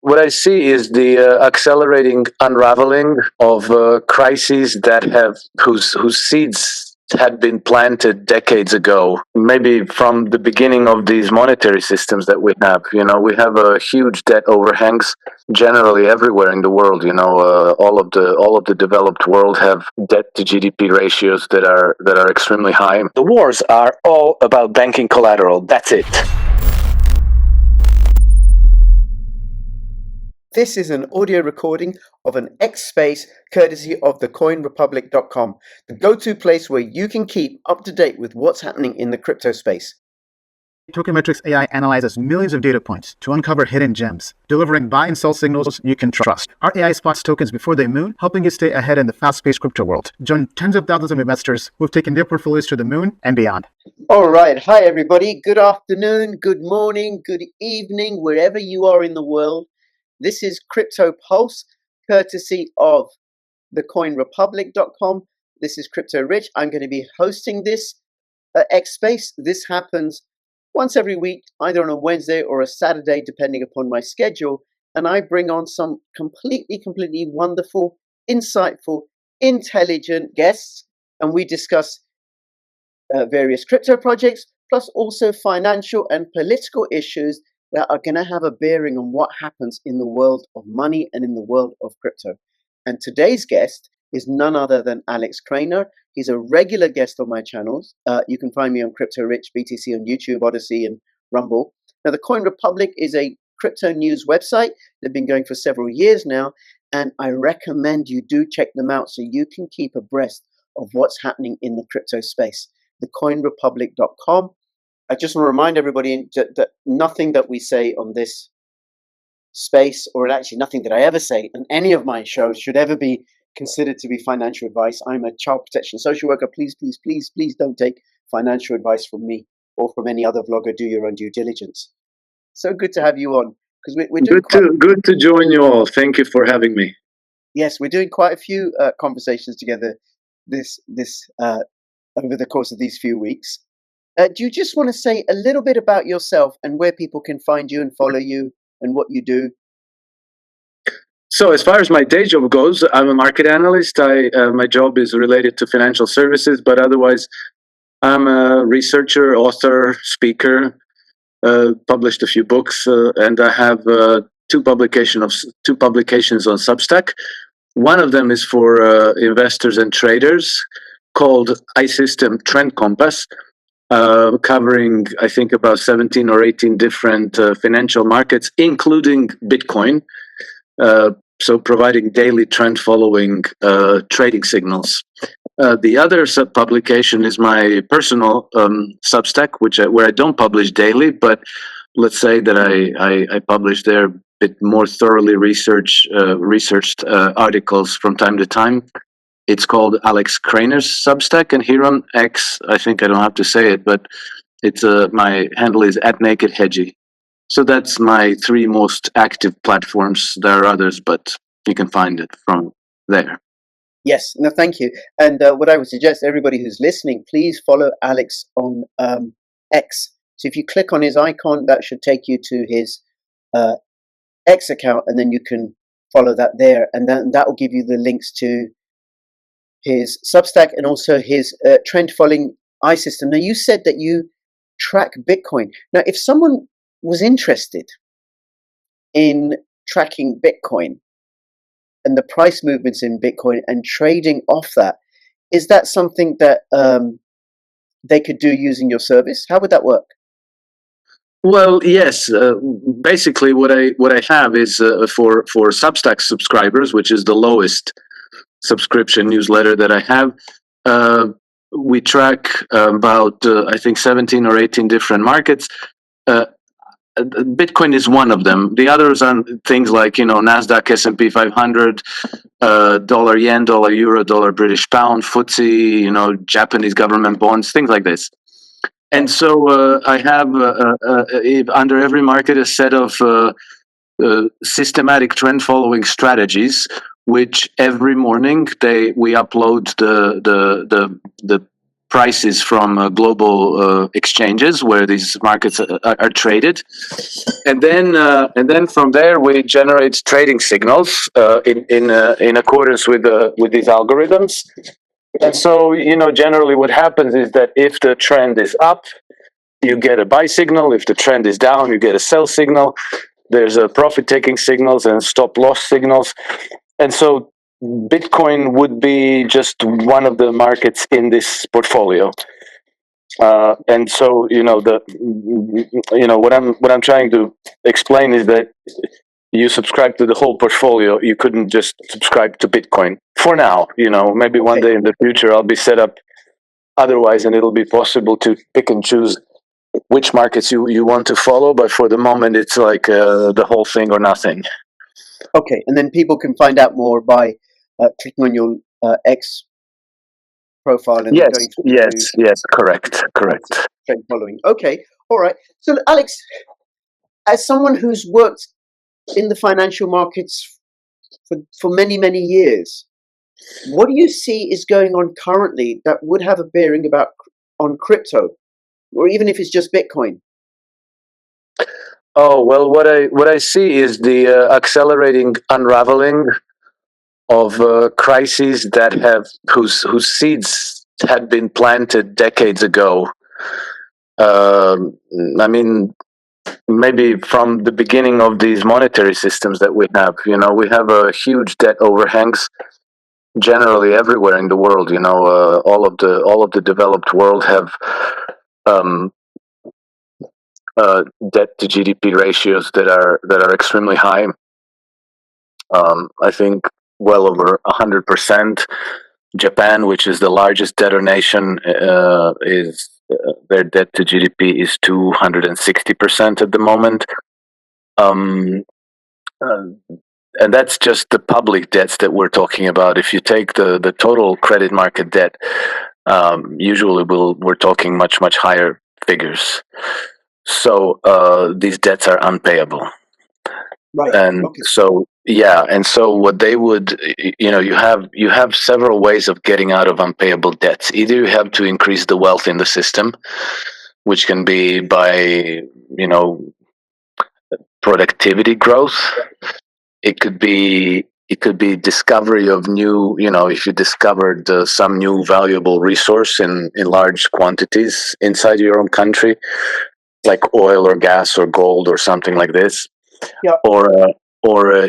what I see is the accelerating unraveling of crises that have whose seeds had been planted decades ago, maybe from the beginning of these monetary systems that we have. We have a huge debt overhangs generally everywhere in the world. All of the developed world have debt to GDP ratios that are extremely high. The wars are all about banking collateral. That's it. This is an audio recording of an X space courtesy of thecoinrepublic.com, the go-to place where you can keep up to date with what's happening in the crypto space. Tokenmetrics AI analyzes millions of data points to uncover hidden gems, delivering buy and sell signals you can trust. Our AI spots tokens before they moon, helping you stay ahead in the fast-paced crypto world. Join tens of thousands of investors who've taken their portfolios to the moon and beyond. All right. Hi, everybody. Good afternoon, good morning, good evening, wherever you are in the world. This is Crypto Pulse, courtesy of thecoinrepublic.com. This is Crypto Rich. I'm going to be hosting this X Space. This happens once every week, either on a Wednesday or a Saturday, depending upon my schedule. And I bring on some completely wonderful, insightful, intelligent guests. And we discuss various crypto projects, plus also financial and political issues that are going to have a bearing on what happens in the world of money and in the world of crypto. And today's guest is none other than Alex Krainer. He's a regular guest on my channels. You can find me on Crypto Rich BTC on YouTube, ODYSEE, and Rumble. Now, the Coin Republic is a crypto news website. They've been going for several years now, and I recommend you do check them out so you can keep abreast of what's happening in the crypto space. Thecoinrepublic.com. I just want to remind everybody that nothing that we say on this space, or actually nothing that I ever say on any of my shows, should ever be considered to be financial advice. I'm a child protection social worker. Please don't take financial advice from me or from any other vlogger. Do your own due diligence. So good to have you on, because we're doing good to join you all. Thank you for having me. Yes, we're doing quite a few conversations together this over the course of these few weeks. Do you just want to say a little bit about yourself and where people can find you and follow you and what you do? So as far as my day job goes, I'm a market analyst. My job is related to financial services, but otherwise I'm a researcher, author, speaker, published a few books, and I have two publications on Substack. One of them is for investors and traders, called iSystem Trend Compass, covering, I think, about 17 or 18 different financial markets, including Bitcoin. So providing daily trend following trading signals. The other sub-publication is my personal Substack, where I don't publish daily, but let's say that I publish there a bit more thoroughly researched articles from time to time. It's called Alex Krainer's Substack, and here on X, I think I don't have to say it, but it's my handle is @NakedHedgy. So that's my three most active platforms. There are others, but you can find it from there. Yes, no, thank you. And what I would suggest, everybody who's listening, please follow Alex on X. So if you click on his icon, that should take you to his X account, and then you can follow that there. And then that will give you the links to his Substack and also his trend following iSystem. Now, you said that you track Bitcoin. Now, if someone was interested in tracking Bitcoin and the price movements in Bitcoin and trading off that, is that something that they could do using your service? How would that work? Well, yes. Basically, what I have is for Substack subscribers, which is the lowest subscription newsletter that I have. We track about I think 17 or 18 different markets. Bitcoin is one of them. The others are things like, NASDAQ, S&P 500, dollar yen, dollar euro, dollar British pound, FTSE, Japanese government bonds, things like this. And so I have under every market a set of systematic trend following strategies, which every morning we upload the prices from global exchanges where these markets are traded, and then from there we generate trading signals in accordance with these algorithms. And so, generally what happens is that if the trend is up, you get a buy signal. If the trend is down, you get a sell signal. There's a profit-taking signals and stop-loss signals. And so Bitcoin would be just one of the markets in this portfolio. And so, what I'm trying to explain is that you subscribe to the whole portfolio. You couldn't just subscribe to Bitcoin for now. Maybe one day in the future I'll be set up otherwise, and it'll be possible to pick and choose which markets you want to follow. But for the moment, it's like the whole thing or nothing. Okay, and then people can find out more by clicking on your X profile and Yes, going through yes, correct. trend following. Okay, all right. So, Alex, as someone who's worked in the financial markets for many, many years, what do you see is going on currently that would have a bearing on crypto, or even if it's just Bitcoin? Oh well, what I see is the accelerating unraveling of crises that whose seeds had been planted decades ago. I mean, maybe from the beginning of these monetary systems that we have. We have a huge debt overhangs generally everywhere in the world. All of the developed world have um, debt to GDP ratios that are extremely high. I think well over 100%. Japan, which is the largest debtor nation, is their debt to GDP is 260% at the moment. Um, uh, and that's just the public debts that we're talking about. If you take the total credit market debt, usually we're talking much higher figures. So these debts are unpayable. Right. And Okay. so what they would, you have several ways of getting out of unpayable debts. Either you have to increase the wealth in the system, which can be by productivity growth. It could be discovery of new, if you discovered some new valuable resource in large quantities inside your own country, like oil or gas or gold or something like this. Yeah. Or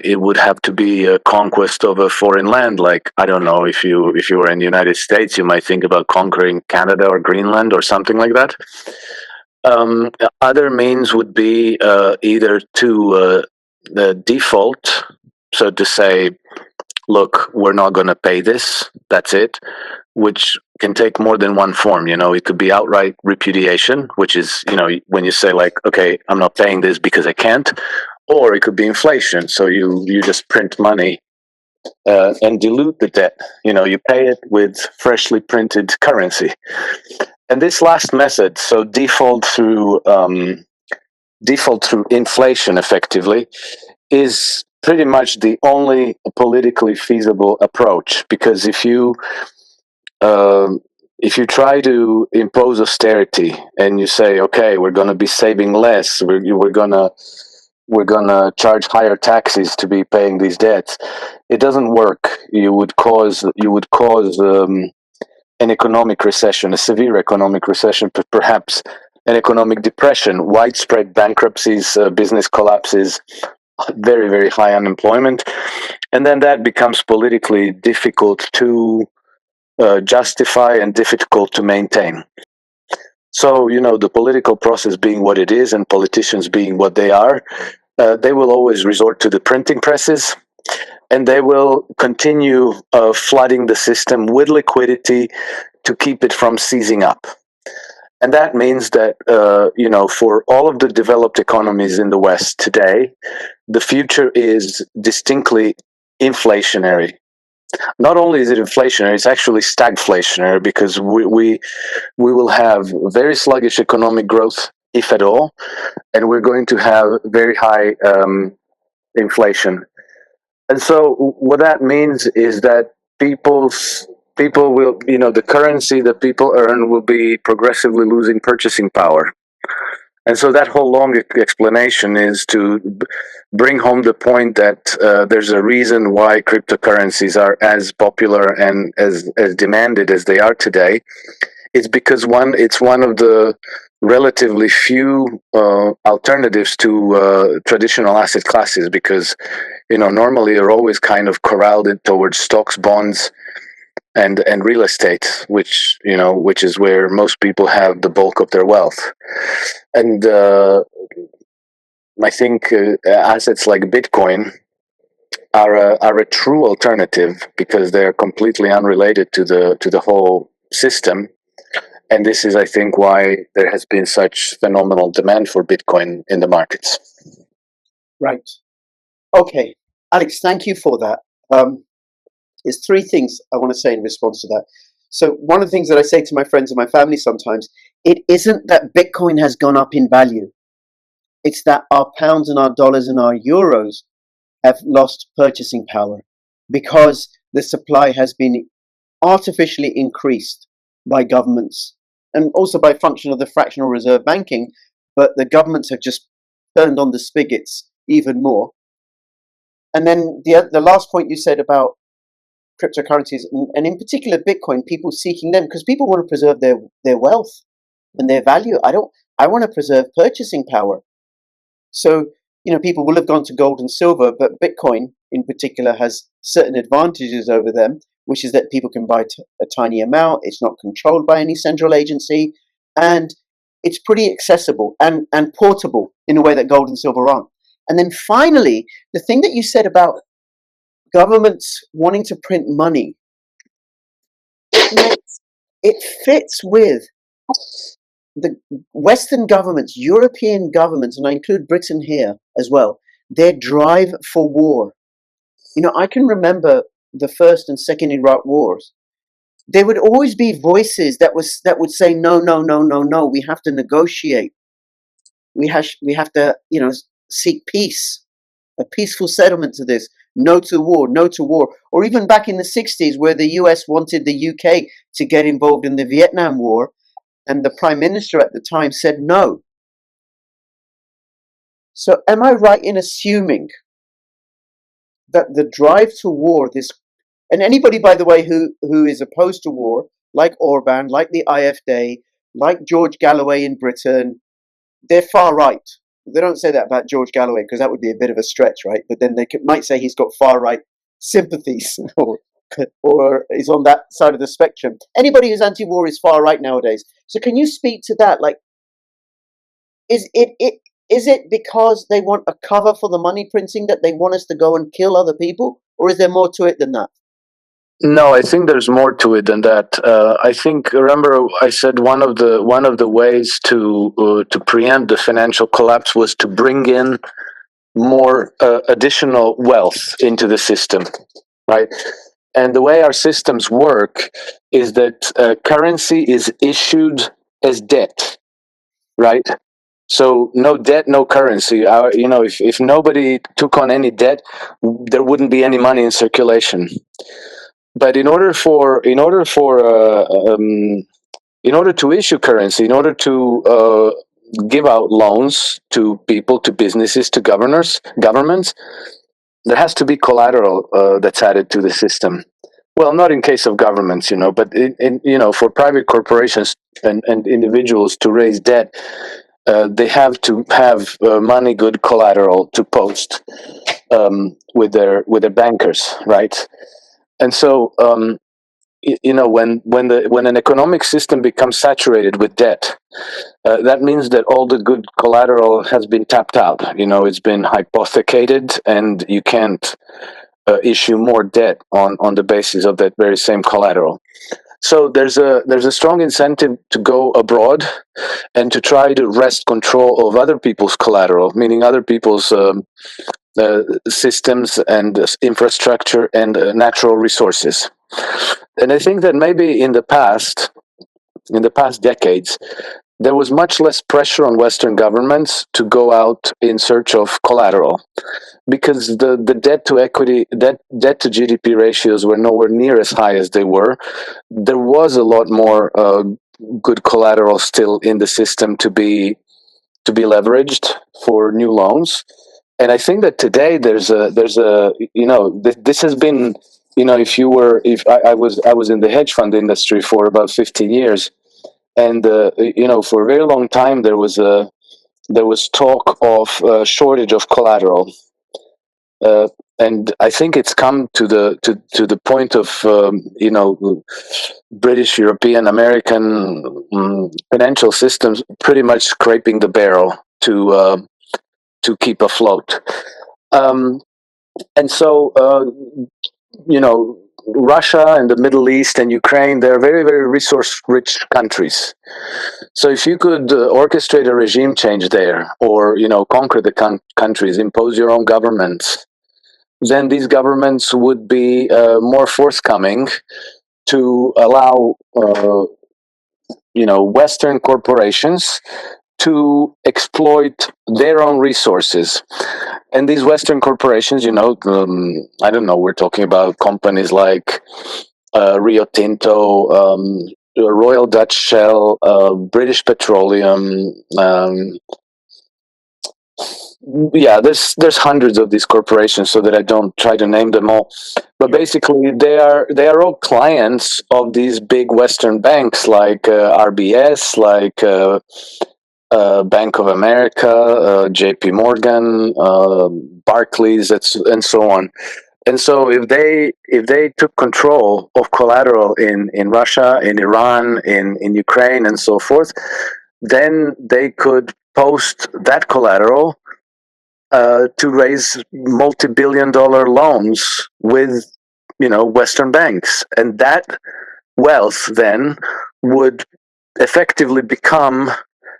it would have to be a conquest of a foreign land. Like, I don't know, if you were in the United States, you might think about conquering Canada or Greenland or something like that. Other means would be either to the default, so to say, look, we're not going to pay this. That's it. Which can take more than one form. It could be outright repudiation, which is, when you say like, okay, I'm not paying this because I can't. Or it could be inflation. So you just print money and dilute the debt. You pay it with freshly printed currency. And this last method, so default through inflation, effectively, is pretty much the only politically feasible approach. Because if you try to impose austerity and you say, okay, we're going to be saving less, we're going to charge higher taxes to be paying these debts, it doesn't work. You would cause an economic recession, a severe economic recession, perhaps an economic depression, widespread bankruptcies, business collapses, very, very high unemployment. And then that becomes politically difficult to justify and difficult to maintain. So, the political process being what it is and politicians being what they are, they will always resort to the printing presses, and they will continue flooding the system with liquidity to keep it from seizing up. And that means that, for all of the developed economies in the West today, the future is distinctly inflationary. Not only is it inflationary, it's actually stagflationary, because we will have very sluggish economic growth, if at all, and we're going to have very high inflation. And so what that means is that people's people will, the currency that people earn will be progressively losing purchasing power. And so that whole long explanation is to bring home the point that there's a reason why cryptocurrencies are as popular and as demanded as they are today. It's because it's one of the relatively few alternatives to traditional asset classes, because normally you're always kind of corralled towards stocks, bonds, and real estate, which is where most people have the bulk of their wealth. And I think assets like Bitcoin are a true alternative, because they're completely unrelated to the whole system. And this is, I think, why there has been such phenomenal demand for Bitcoin in the markets. Right. Okay. Alex, thank you for that. There's three things I want to say in response to that. So one of the things that I say to my friends and my family sometimes, it isn't that Bitcoin has gone up in value. It's that our pounds and our dollars and our euros have lost purchasing power because the supply has been artificially increased by governments and also by function of the fractional reserve banking, but the governments have just turned on the spigots even more. And then the last point you said about cryptocurrencies, and in particular Bitcoin, people seeking them because people want to preserve their wealth and their value. I want to preserve purchasing power. So, people will have gone to gold and silver, but Bitcoin in particular has certain advantages over them, which is that people can buy a tiny amount. It's not controlled by any central agency, and it's pretty accessible and portable in a way that gold and silver aren't. And then finally, the thing that you said about governments wanting to print money, it fits with the Western governments, European governments, and I include Britain here as well, their drive for war. I can remember the First and Second Iraq Wars. There would always be voices that would say, no, no, no, no, no, we have to negotiate. We have to, seek peace, a peaceful settlement to this. No to war, no to war. Or even back in the 60s, where the US wanted the UK to get involved in the Vietnam War, and the Prime Minister at the time said no. So am I right in assuming that the drive to war, and anybody, by the way, who is opposed to war, like Orban, like the IFD, like George Galloway in Britain, they're far right. They don't say that about George Galloway because that would be a bit of a stretch, right? But then they might say he's got far right sympathies or is on that side of the spectrum. Anybody who's anti-war is far right nowadays. So can you speak to that? Like, is it because they want a cover for the money printing that they want us to go and kill other people, or is there more to it than that? No, I think there's more to it than that. I think, remember, I said one of the ways to preempt the financial collapse was to bring in more additional wealth into the system, right? And the way our systems work is that currency is issued as debt, right? So no debt, no currency. If nobody took on any debt, there wouldn't be any money in circulation. But in order to issue currency, in order to give out loans to people, to businesses, to governments, there has to be collateral that's added to the system. Well, not in case of governments, but for private corporations and individuals to raise debt, they have to have money, good collateral to post with their bankers, right? And so, when an economic system becomes saturated with debt, that means that all the good collateral has been tapped out. It's been hypothecated, and you can't issue more debt on the basis of that very same collateral. So there's a strong incentive to go abroad and to try to wrest control of other people's collateral, meaning other people's systems and infrastructure and natural resources. And I think that maybe in the past decades, there was much less pressure on Western governments to go out in search of collateral. because the debt to equity, debt to GDP ratios were nowhere near as high as they were. There was a lot more good collateral still in the system to be leveraged for new loans. And I think that today there's a this has been, if I was in the hedge fund industry for about 15 years, and for a very long time there was talk of shortage of collateral. And I think it's come to the point of British, European, American financial systems pretty much scraping the barrel to keep afloat. Um, and so Russia and the Middle East and Ukraine, they're very, very resource-rich countries. So if you could orchestrate a regime change there, or conquer the countries, impose your own governments, then these governments would be more forthcoming to allow Western corporations to exploit their own resources. And these Western corporations, I don't know, we're talking about companies like Rio Tinto, Royal Dutch Shell, British Petroleum. There's hundreds of these corporations, so that I don't try to name them all. But basically, they are all clients of these big Western banks like RBS, like Bank of America, J.P. Morgan, Barclays, and so on. And so if they took control of collateral in Russia, in Iran, in Ukraine, and so forth, then they could post that collateral to raise multi-billion-dollar loans with Western banks, and that wealth then would effectively become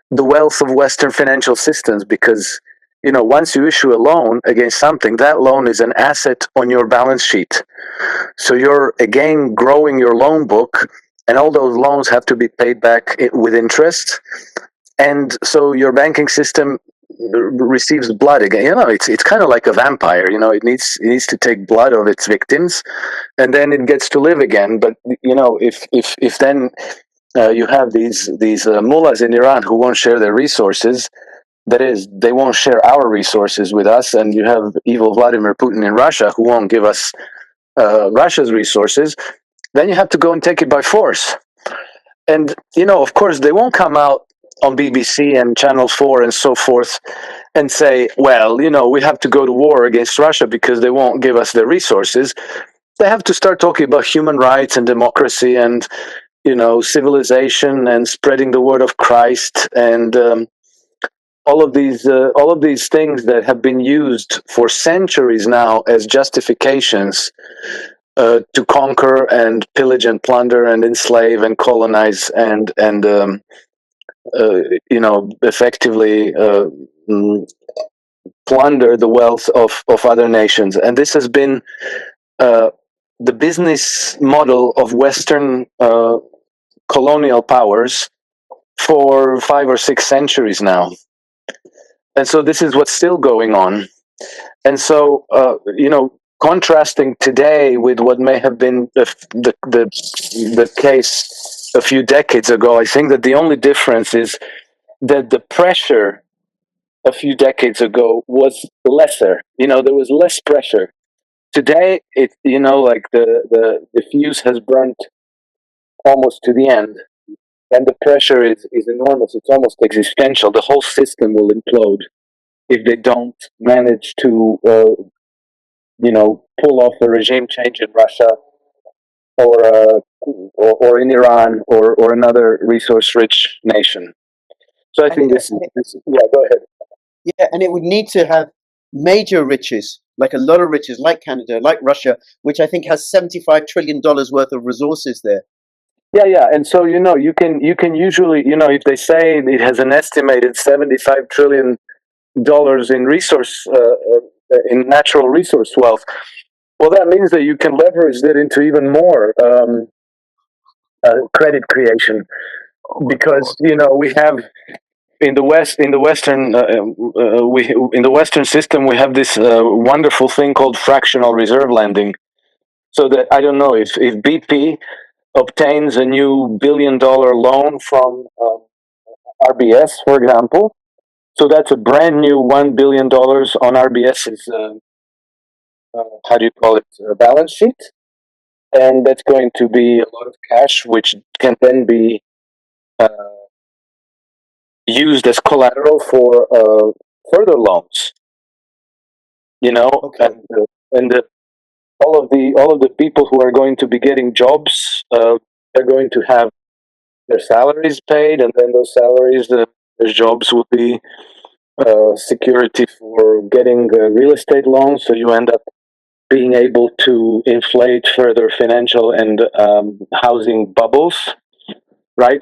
the wealth of Western financial systems, because once you issue a loan against something, that loan is an asset on your balance sheet. So you're again growing your loan book, and all those loans have to be paid back with interest. And so your banking system receives blood again. It's kind of like a vampire. It needs to take blood of its victims, and then it gets to live again. But if then you have these mullahs in Iran who won't share their resources, that is, they won't share our resources with us, and you have evil Vladimir Putin in Russia who won't give us Russia's resources, then you have to go and take it by force. And of course, they won't come out on BBC and Channel 4 and so forth and say, well, we have to go to war against Russia because they won't give us their resources. They have to start talking about human rights and democracy and civilization and spreading the word of Christ, and all of these things that have been used for centuries now as justifications to conquer and pillage and plunder and enslave and colonize and effectively plunder the wealth of other nations. And this has been the business model of Western colonial powers for 5 or 6 centuries now. And so this is what's still going on. And so, contrasting today with what may have been the case a few decades ago, I think that the only difference is that the pressure a few decades ago was lesser. There was less pressure. Today, like the fuse has burnt almost to the end, and the pressure is enormous. It's almost existential. The whole system will implode if they don't manage to, pull off a regime change in Russia or in Iran or another resource-rich nation. So I think this. Yeah, go ahead. Yeah, and it would need to have major riches, like a lot of riches, like Canada, like Russia, which I think has $75 trillion worth of resources there. Yeah, and so you can usually, if they say it has an estimated $75 trillion in natural resource wealth, well, that means that you can leverage that into even more credit creation, because we have in the Western system, we have this wonderful thing called fractional reserve lending. So that I don't know if BP obtains a new $1 billion loan from RBS, for example. So that's a brand new $1 billion on RBS's how do you call it, balance sheet, and that's going to be a lot of cash, which can then be uh, used as collateral for further loans. You know, Okay. and all of the people who are going to be getting jobs, they're going to have their salaries paid, and then those salaries, their jobs will be security for getting real estate loans. So you end up being able to inflate further financial and housing bubbles, right?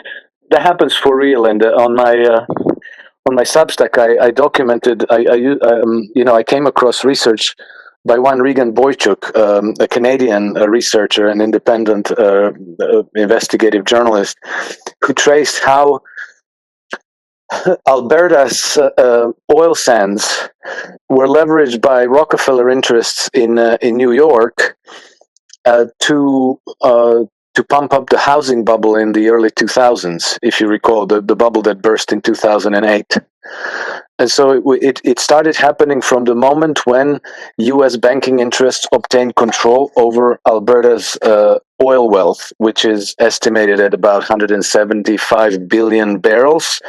That happens for real. And on my Substack, I documented. I came across research by one Regan Boychuk, a Canadian researcher and independent investigative journalist, who traced how Alberta's oil sands were leveraged by Rockefeller interests in New York to pump up the housing bubble in the early 2000s, if you recall, the bubble that burst in 2008. And so it started happening from the moment when U.S. banking interests obtained control over Alberta's oil wealth, which is estimated at about 175 billion barrels.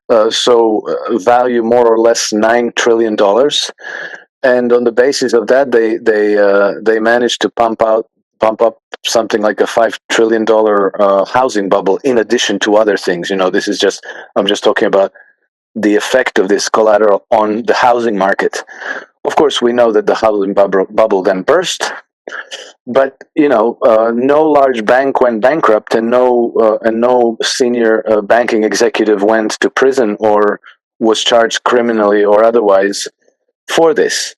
Value more or less $9 trillion. And on the basis of that, they managed to pump up something like a $5 trillion housing bubble, in addition to other things. I'm just talking about the effect of this collateral on the housing market. Of course, we know that the housing bubble then burst, but no large bank went bankrupt, and no senior banking executive went to prison or was charged criminally or otherwise for this.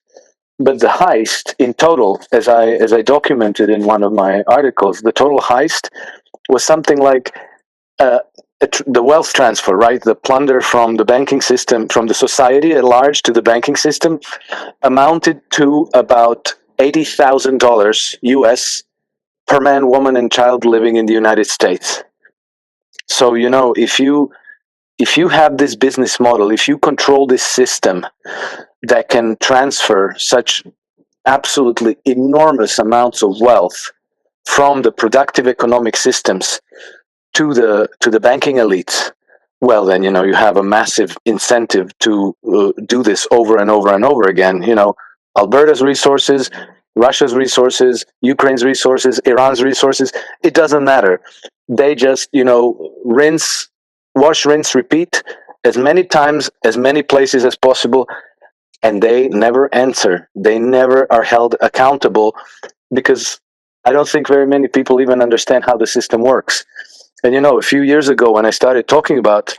But the heist in total, as I documented in one of my articles, the total heist was something like the wealth transfer, right? The plunder from the banking system, from the society at large to the banking system, amounted to about $80,000 US per man, woman, and child living in the United States. So if you have this business model, if you control this system that can transfer such absolutely enormous amounts of wealth from the productive economic systems to the banking elites, well, then you have a massive incentive to do this over and over and over again. Alberta's resources, Russia's resources, Ukraine's resources, Iran's resources, it doesn't matter. They just wash, rinse, repeat as many times, as many places as possible, and they never answer. They never are held accountable, because I don't think very many people even understand how the system works. And a few years ago, when I started talking about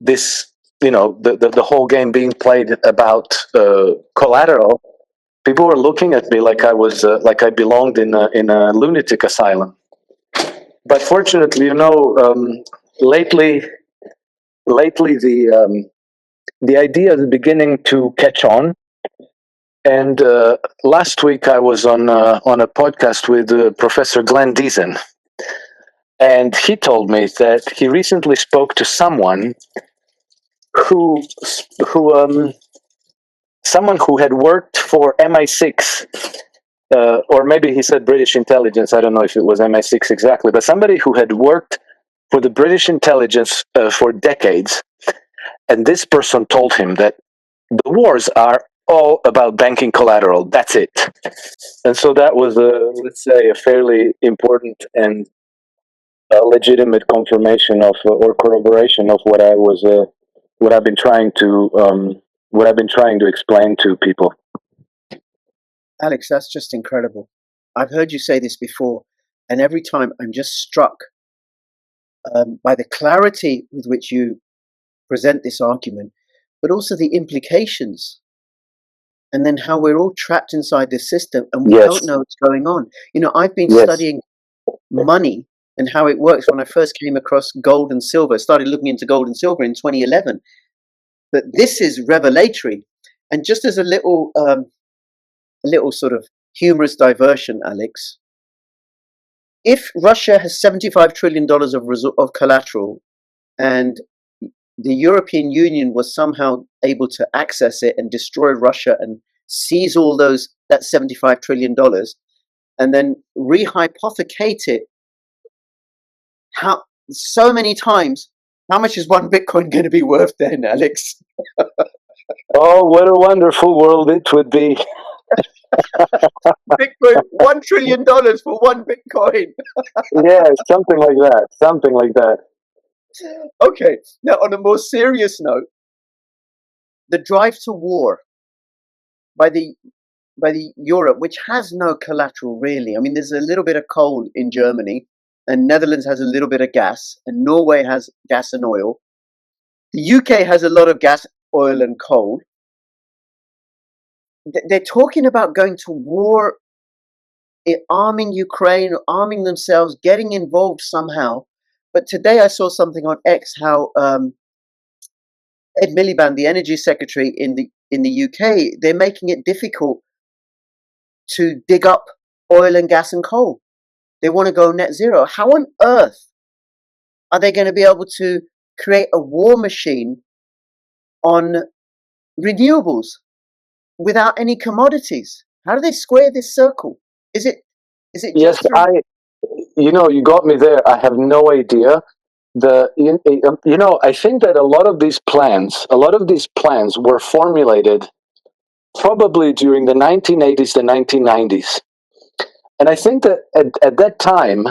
this, the whole game being played about collateral, people were looking at me like I belonged in a lunatic asylum. But fortunately, lately the idea is beginning to catch on. And last week I was on a podcast with Professor Glenn Deason, and he told me that he recently spoke to someone who who someone who had worked for MI6, or maybe he said British intelligence. I don't know if it was MI6 exactly, but somebody who had worked for the British intelligence for decades. And this person told him that the wars are all about banking collateral. That's it. And so that was, let's say, a fairly important and legitimate confirmation of or corroboration of what I've been trying to explain to people. Alex, that's just incredible. I've heard you say this before, and every time I'm just struck by the clarity with which you present this argument, but also the implications, and then how we're all trapped inside this system and we Yes. don't know what's going on. I've been Yes. studying money and how it works when I first came across gold and silver, started looking into gold and silver in 2011. But this is revelatory. And just as a little sort of humorous diversion, Alex, if Russia has $75 trillion of collateral and the European Union was somehow able to access it and destroy Russia and seize all that $75 trillion and then rehypothecate it so many times, how much is one Bitcoin going to be worth then, Alex? Oh, what a wonderful world it would be. Bitcoin, $1 trillion for one Bitcoin. Yeah, something like that. Something like that. Okay, now on a more serious note, the drive to war by the Europe, which has no collateral really. I mean, there's a little bit of coal in Germany, and Netherlands has a little bit of gas, and Norway has gas and oil. The UK has a lot of gas, oil, and coal. They're talking about going to war, arming Ukraine, arming themselves, getting involved somehow. But today I saw something on X how Ed Miliband, the energy secretary in the UK, they're making it difficult to dig up oil and gas and coal. They want to go net zero. How on earth are they going to be able to create a war machine on renewables without any commodities? How do they square this circle? Is it Yes, just you got me there. I have no idea. I think that a lot of these plans were formulated probably during the 1980s, the 1990s. And I think that at that time,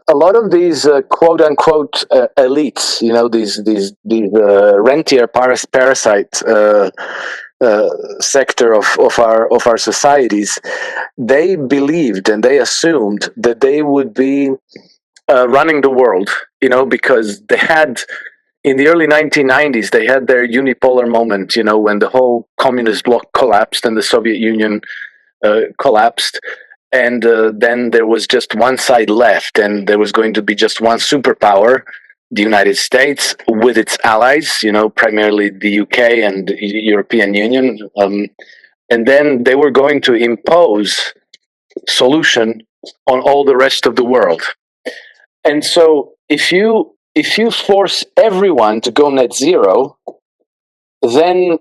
a lot of these quote unquote elites, these rentier parasite sector of our societies, they believed and they assumed that they would be running the world, because they had, in the early 1990s, they had their unipolar moment, when the whole communist bloc collapsed and the Soviet Union collapsed. And then there was just one side left, and there was going to be just one superpower, the United States, with its allies, primarily the UK and the European Union. And then they were going to impose solution on all the rest of the world. And so if you force everyone to go net zero, then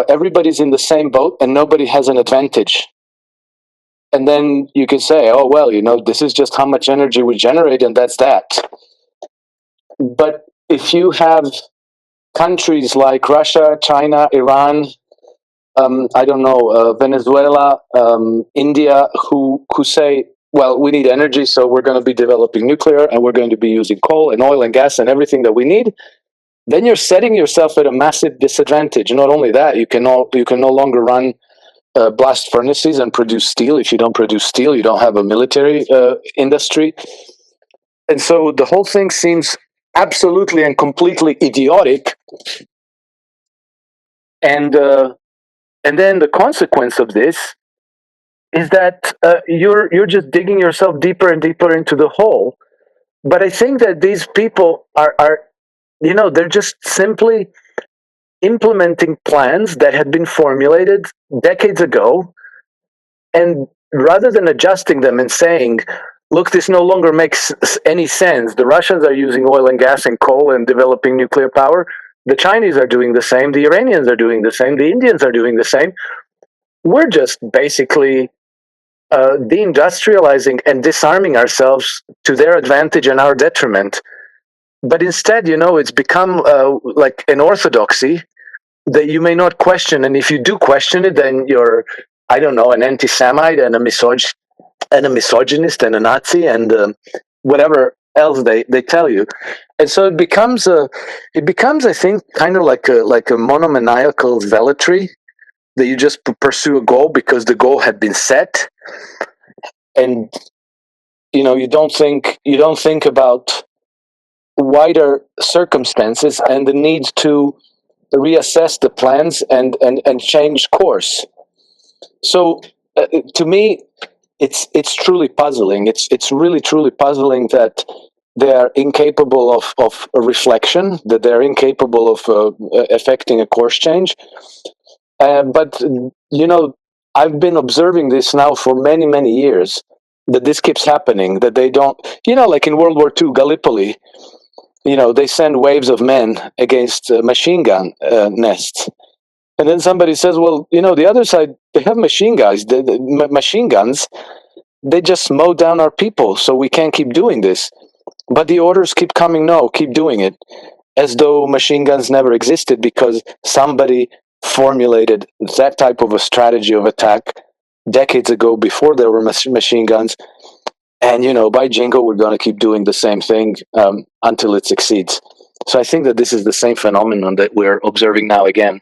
everybody's in the same boat and nobody has an advantage. And then you can say, oh well, this is just how much energy we generate, and that's that. But if you have countries like Russia, China, Iran, I don't know, Venezuela, India, who say, well, we need energy, so we're going to be developing nuclear, and we're going to be using coal and oil and gas and everything that we need, then you're setting yourself at a massive disadvantage. Not only that, you can no longer run blast furnaces and produce steel. If you don't produce steel, you don't have a military industry. And so the whole thing seems absolutely and completely idiotic. And then the consequence of this is that you're just digging yourself deeper and deeper into the hole. But I think that these people are they're just simply implementing plans that had been formulated decades ago, and rather than adjusting them and saying, look, this no longer makes any sense. The Russians are using oil and gas and coal and developing nuclear power. The Chinese are doing the same. The Iranians are doing the same. The Indians are doing the same. We're just basically deindustrializing and disarming ourselves to their advantage and our detriment. But instead, it's become like an orthodoxy that you may not question. And if you do question it, then you're, I don't know, an anti-Semite and a misogynist and a Nazi and whatever else they tell you. And so it becomes, I think, kind of like a monomaniacal zealotry, that you just pursue a goal because the goal had been set, and you don't think about wider circumstances and the need to reassess the plans and change course. So to me, it's truly puzzling. It's really truly puzzling that they are incapable of a reflection, that they're incapable of affecting a course change. But I've been observing this now for many, many years, that this keeps happening, that they don't, like in World War II, Gallipoli, they send waves of men against machine gun nests. And then somebody says, well, the other side, they have machine guns, machine guns, they just mow down our people, so we can't keep doing this. But the orders keep coming, no, keep doing it, as though machine guns never existed because somebody formulated that type of a strategy of attack decades ago before there were machine guns. And, by jingo, we're going to keep doing the same thing until it succeeds. So I think that this is the same phenomenon that we're observing now again.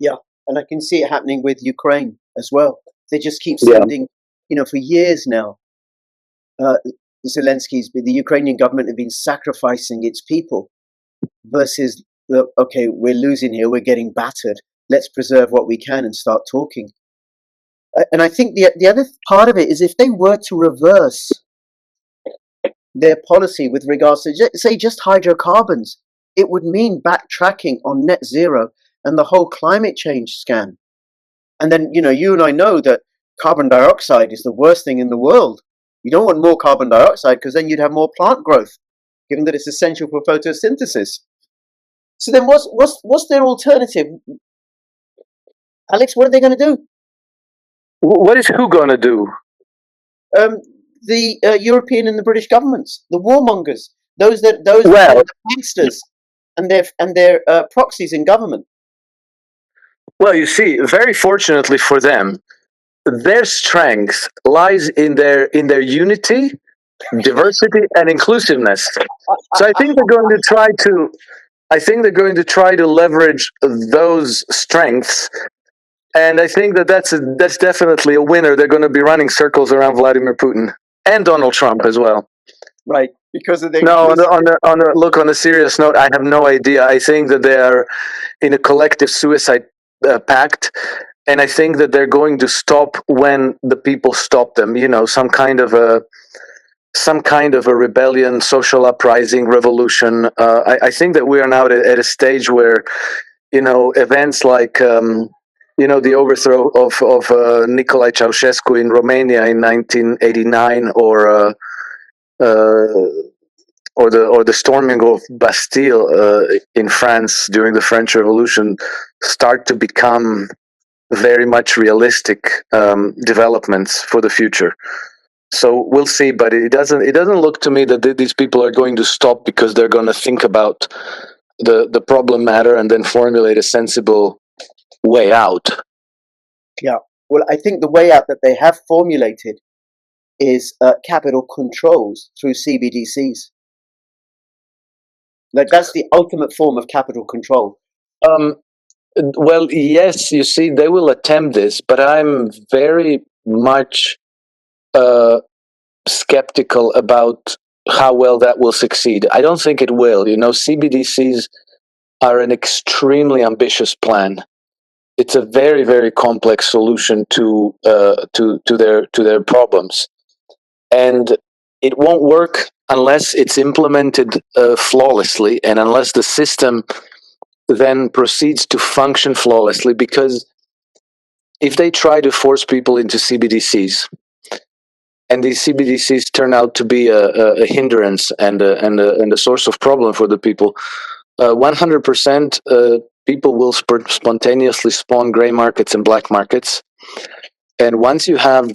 Yeah, and I can see it happening with Ukraine as well. They just keep sending, for years now, the Ukrainian government have been sacrificing its people versus, okay, we're losing here, we're getting battered, let's preserve what we can and start talking. And I think the other part of it is if they were to reverse their policy with regards to, say, just hydrocarbons, it would mean backtracking on net zero and the whole climate change scam. And then, you and I know that carbon dioxide is the worst thing in the world. You don't want more carbon dioxide because then you'd have more plant growth, given that it's essential for photosynthesis. So then what's their alternative? Alex, what are they going to do? What is who going to do? The European and the British governments, the warmongers, those are the gangsters and their proxies in government. Well, you see, very fortunately for them, their strength lies in their unity, diversity, and inclusiveness. So I think they're going to try to leverage those strengths. And I think that's definitely a winner. They're going to be running circles around Vladimir Putin and Donald Trump as well. Right, because of their on a serious note, I have no idea. I think that they are in a collective suicide pact, and I think that they're going to stop when the people stop them. Some kind of a rebellion, social uprising, revolution. I think that we are now at a stage where events like the overthrow of Nicolae Ceausescu in Romania in 1989, or the storming of Bastille in France during the French Revolution start to become very much realistic developments for the future. So we'll see, but it doesn't look to me that these people are going to stop because they're going to think about the problem matter and then formulate a sensible way out. Yeah, well, I think the way out that they have formulated is capital controls through CBDCs. Like, that's the ultimate form of capital control. Well, yes, you see, they will attempt this, but I'm very much skeptical about how well that will succeed. I don't think it will. CBDCs are an extremely ambitious plan. It's a very, very complex solution to their problems, and it won't work unless it's implemented flawlessly, and unless the system then proceeds to function flawlessly. Because if they try to force people into CBDCs, and these CBDCs turn out to be a hindrance and a source of problem for the people, 100% people will spontaneously spawn gray markets and black markets. And once you have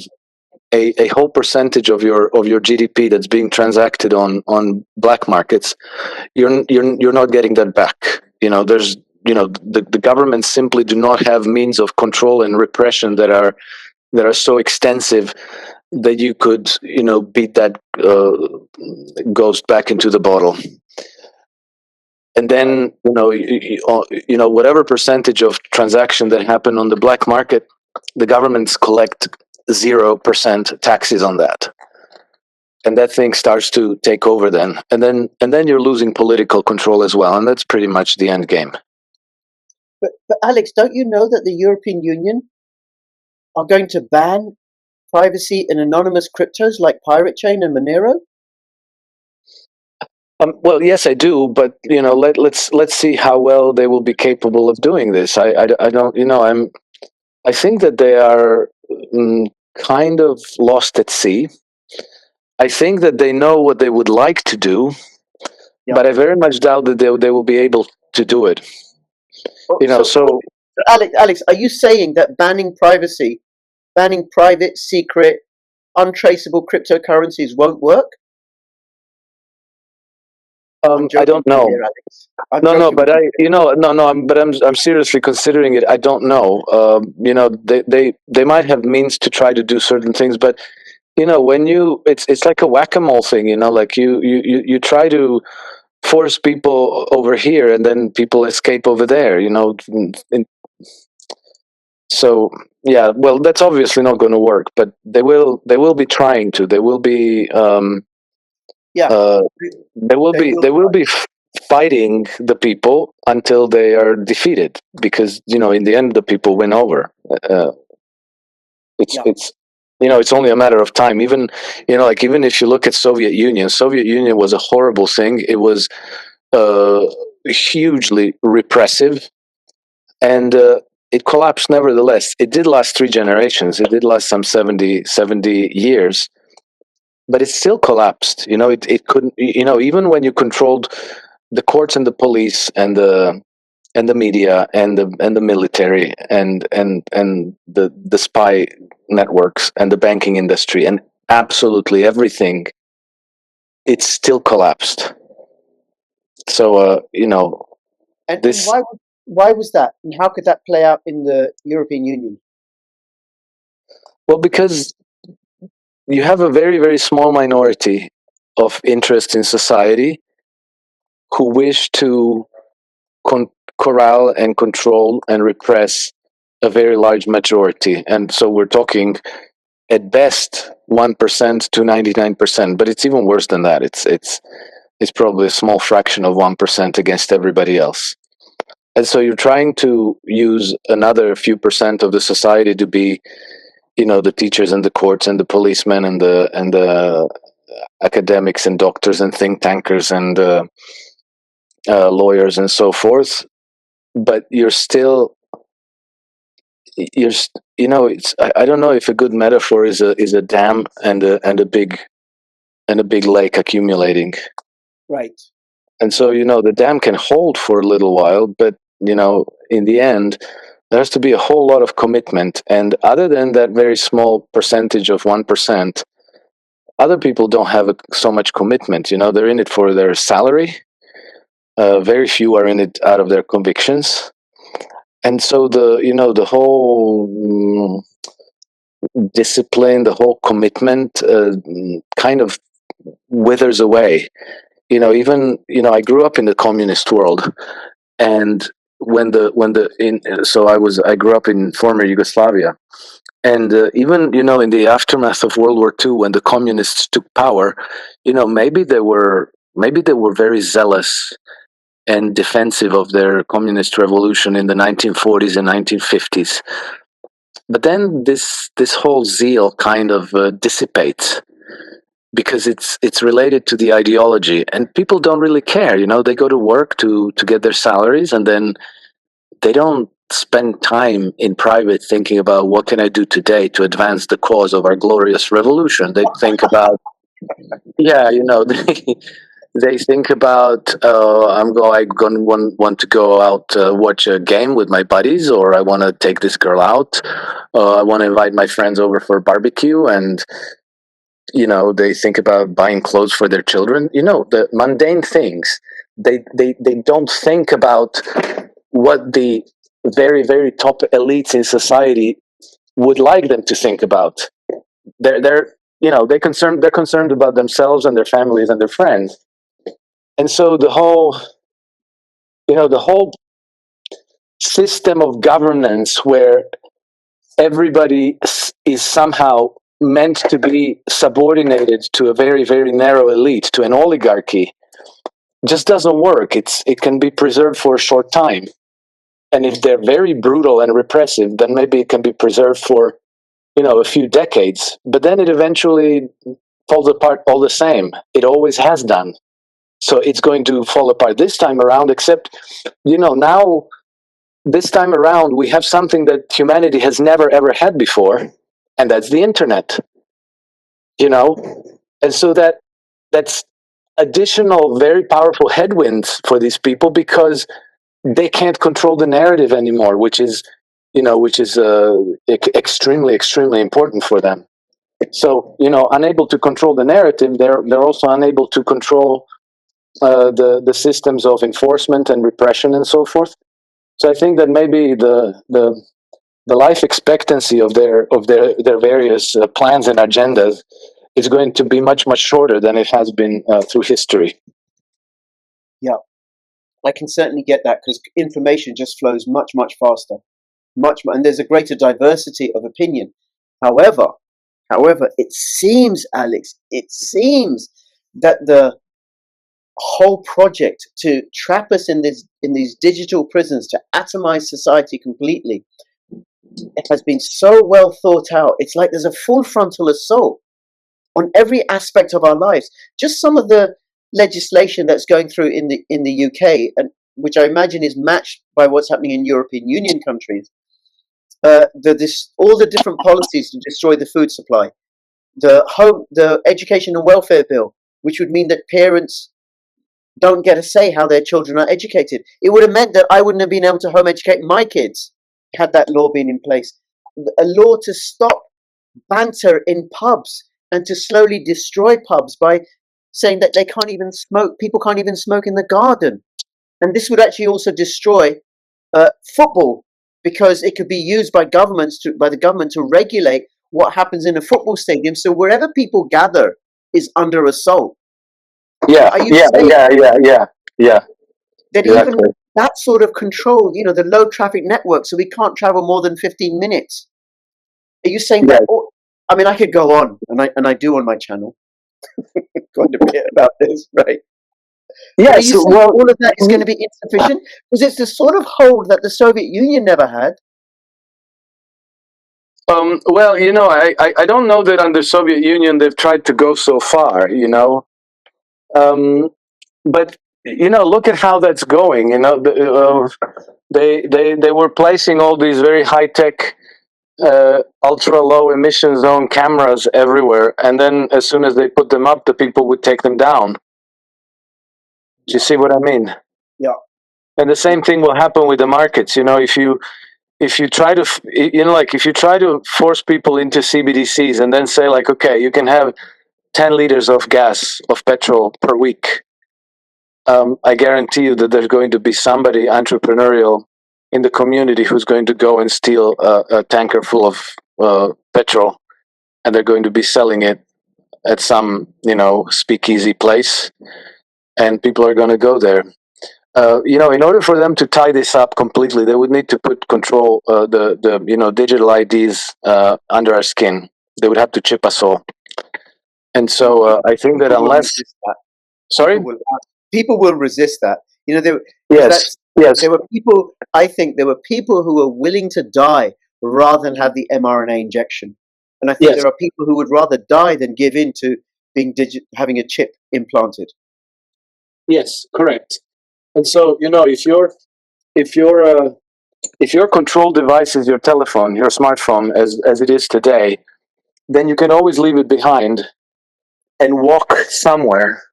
a whole percentage of your GDP that's being transacted on black markets, you're not getting that back. There's the governments simply do not have means of control and repression that are so extensive that you could beat that ghost back into the bottle. And then whatever percentage of transaction that happen on the black market, the governments collect 0% taxes on that, and that thing starts to take over then, and then you're losing political control as well, and that's pretty much the end game. But Alex, don't you know that the European Union are going to ban privacy in anonymous cryptos like Pirate Chain and Monero? Well, yes, I do, but let's see how well they will be capable of doing this. I don't, I think that they are kind of lost at sea. I think that they know what they would like to do, Yeah. but I very much doubt that they will be able to do it. So Alex, are you saying that banning privacy, banning private, secret, untraceable cryptocurrencies won't work? I don't know. Here, Alex. No, but I'm seriously considering it. I don't know. They might have means to try to do certain things, but when it's like a whack-a-mole thing. Like you try to force people over here, and then people escape over there. So yeah, well, that's obviously not going to work. But they will be trying to. They will be. They will be fighting the people until they are defeated, because in the end the people win over. It's it's only a matter of time. Even even if you look at Soviet Union was a horrible thing. It was hugely repressive, and it collapsed nevertheless. It did last 3 generations. It did last some 70 years, but it still collapsed. It couldn't. Even when you controlled the courts and the police and the media and the military and the spy networks and the banking industry and absolutely everything, it still collapsed. So And this why was that? And how could that play out in the European Union? well, because you have a very, very small minority of interest in society who wish to corral and control and repress a very large majority. And so we're talking at best 1% to 99%, but it's even worse than that. It's probably a small fraction of 1% against everybody else. And so you're trying to use another few percent of the society to be, the teachers and the courts and the policemen and the academics and doctors and think tankers and lawyers and so forth. But you're still, it's I don't know if a good metaphor is a dam and a big lake accumulating. Right. And so the dam can hold for a little while, but in the end there has to be a whole lot of commitment. And other than that very small percentage of 1%, other people don't have so much commitment. They're in it for their salary. Very few are in it out of their convictions. And so the whole discipline, the whole commitment kind of withers away. Even I grew up in the communist world, and I grew up in former Yugoslavia, and even in the aftermath of World War II, when the communists took power, maybe they were very zealous and defensive of their communist revolution in the 1940s and 1950s. But then this whole zeal kind of dissipates, because it's related to the ideology, and people don't really care. They go to work to get their salaries, and then they don't spend time in private thinking about what can I do today to advance the cause of our glorious revolution. They think about they think about I gonna want to go out watch a game with my buddies, or I want to take this girl out, I want to invite my friends over for a barbecue, and they think about buying clothes for their children, the mundane things. They don't think about what the very, very top elites in society would like them to think about. They're concerned about themselves and their families and their friends. And so the whole system of governance, where everybody is somehow meant to be subordinated to a very, very narrow elite, to an oligarchy, just doesn't work. It can be preserved for a short time. And if they're very brutal and repressive, then maybe it can be preserved for a few decades, but then it eventually falls apart all the same. It always has done. So it's going to fall apart this time around, except, now this time around we have something that humanity has never ever had before, and that's the internet. And so that's additional very powerful headwinds for these people, because they can't control the narrative anymore, which is extremely, extremely important for them. So, unable to control the narrative, they're also unable to control the systems of enforcement and repression and so forth. So I think that maybe the life expectancy of their various plans and agendas is going to be much, much shorter than it has been through history. Yeah, I can certainly get that, because information just flows much, much faster, and there's a greater diversity of opinion. However, it seems, Alex, that the whole project to trap us in these digital prisons, to atomize society completely, it has been so well thought out. It's like there's a full frontal assault on every aspect of our lives. Just some of the legislation that's going through in the UK, and which I imagine is matched by what's happening in European Union countries. All the different policies to destroy the food supply, the education and welfare bill, which would mean that parents don't get a say how their children are educated. It would have meant that I wouldn't have been able to home educate my kids had that law been in place. A law to stop banter in pubs and to slowly destroy pubs by saying that they can't even smoke. People can't even smoke in the garden. And this would actually also destroy football, because it could be used by the government to regulate what happens in a football stadium. So wherever people gather is under assault. Yeah, that exactly. even that sort of control, the low traffic network, so we can't travel more than 15 minutes. Are you saying that? Oh, I mean, I could go on, and I do on my channel, quite a bit about this, right? Yes. Are you saying all of that is going to be insufficient? Because it's the sort of hold that the Soviet Union never had. Well, I don't know that under Soviet Union they've tried to go so far, but look at how that's going. They were placing all these very high tech, ultra low emission zone cameras everywhere, and then as soon as they put them up, the people would take them down. Do you see what I mean? Yeah. And the same thing will happen with the markets. If you try to if you try to force people into CBDCs and then say, like, okay, you can have 10 liters of petrol per week, I guarantee you that there's going to be somebody entrepreneurial in the community who's going to go and steal a tanker full of petrol, and they're going to be selling it at some speakeasy place, and people are going to go there. In order for them to tie this up completely, they would need to put control, the digital IDs under our skin. They would have to chip us all. And so I think that unless, sorry, people will resist that. Yes. There were people. I think there were people who were willing to die rather than have the mRNA injection, and I think there are people who would rather die than give in to having a chip implanted. Yes, correct. And so, if your control device is your telephone, your smartphone, as it is today, then you can always leave it behind and walk somewhere,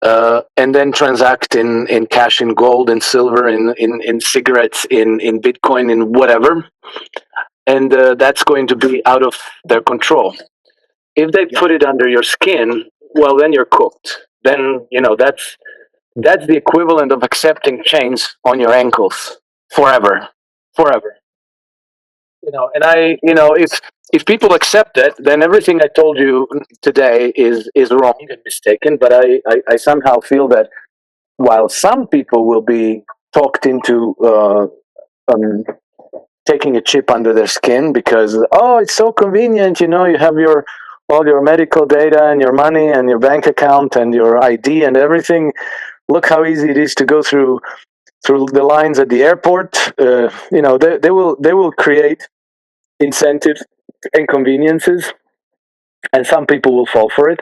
and then transact in cash, in gold, in silver, in cigarettes, in Bitcoin, in whatever, and that's going to be out of their control. If they put it under your skin, well, then you're cooked. Then that's the equivalent of accepting chains on your ankles forever. And if people accept that, then everything I told you today is wrong and mistaken. But I somehow feel that while some people will be talked into taking a chip under their skin because, oh, it's so convenient, you have all your medical data and your money and your bank account and your ID and everything. Look how easy it is to go through the lines at the airport. They will create incentive inconveniences, and some people will fall for it.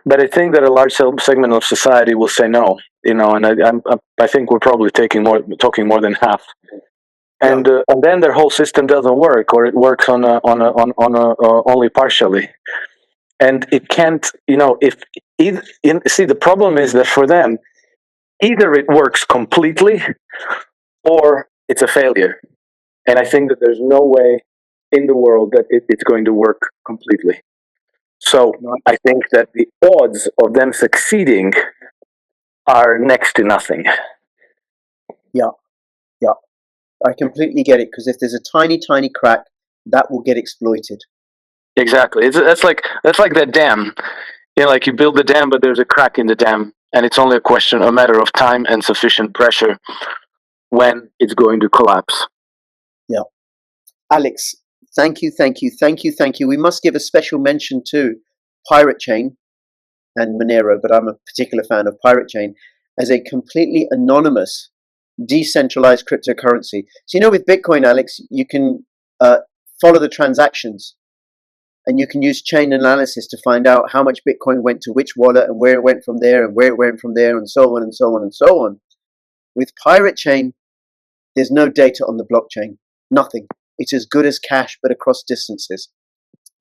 But I think that a large segment of society will say no. And I think we're probably talking more than half. And then their whole system doesn't work, or it works on only partially. And it can't, see, the problem is that for them, either it works completely or it's a failure. And I think that there's no way in the world that it's going to work completely. So I think that the odds of them succeeding are next to nothing. Yeah. I completely get it, because if there's a tiny, tiny crack, that will get exploited. Exactly. That's like that dam. Like you build the dam, but there's a crack in the dam, and it's only a matter of time and sufficient pressure when it's going to collapse. Yeah. Alex, thank you. We must give a special mention to Pirate Chain and Monero, but I'm a particular fan of Pirate Chain as a completely anonymous, decentralized cryptocurrency. So, with Bitcoin, Alex, you can follow the transactions, and you can use chain analysis to find out how much Bitcoin went to which wallet and where it went from there and where it went from there, and so on and so on and so on. With Pirate Chain, there's no data on the blockchain. Nothing. It's as good as cash, but across distances.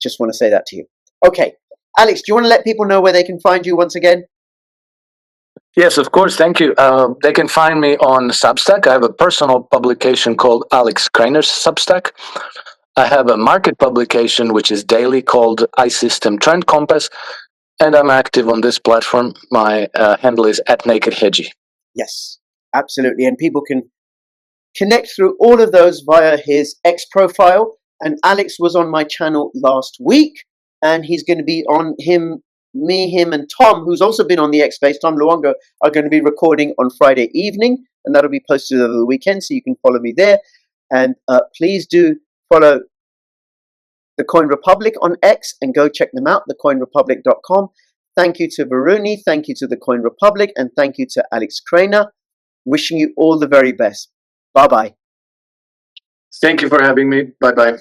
Just want to say that to you. Okay. Alex, do you want to let people know where they can find you once again? Yes, of course. Thank you. They can find me on Substack. I have a personal publication called Alex Krainer's Substack. I have a market publication, which is daily, called iSystem Trend Compass. And I'm active on this platform. My handle is @NakedHedgie. Yes, absolutely. And people can connect through all of those via his X profile. And Alex was on my channel last week, and he's going to be on him, and Tom, who's also been on the X Space, Tom Luongo, are going to be recording on Friday evening, and that'll be posted over the weekend, so you can follow me there. And please do follow the Coin Republic on X and go check them out, thecoinrepublic.com. Thank you to Varuni, thank you to the Coin Republic, and thank you to Alex Krainer. Wishing you all the very best. Bye-bye. Thank you for having me. Bye-bye.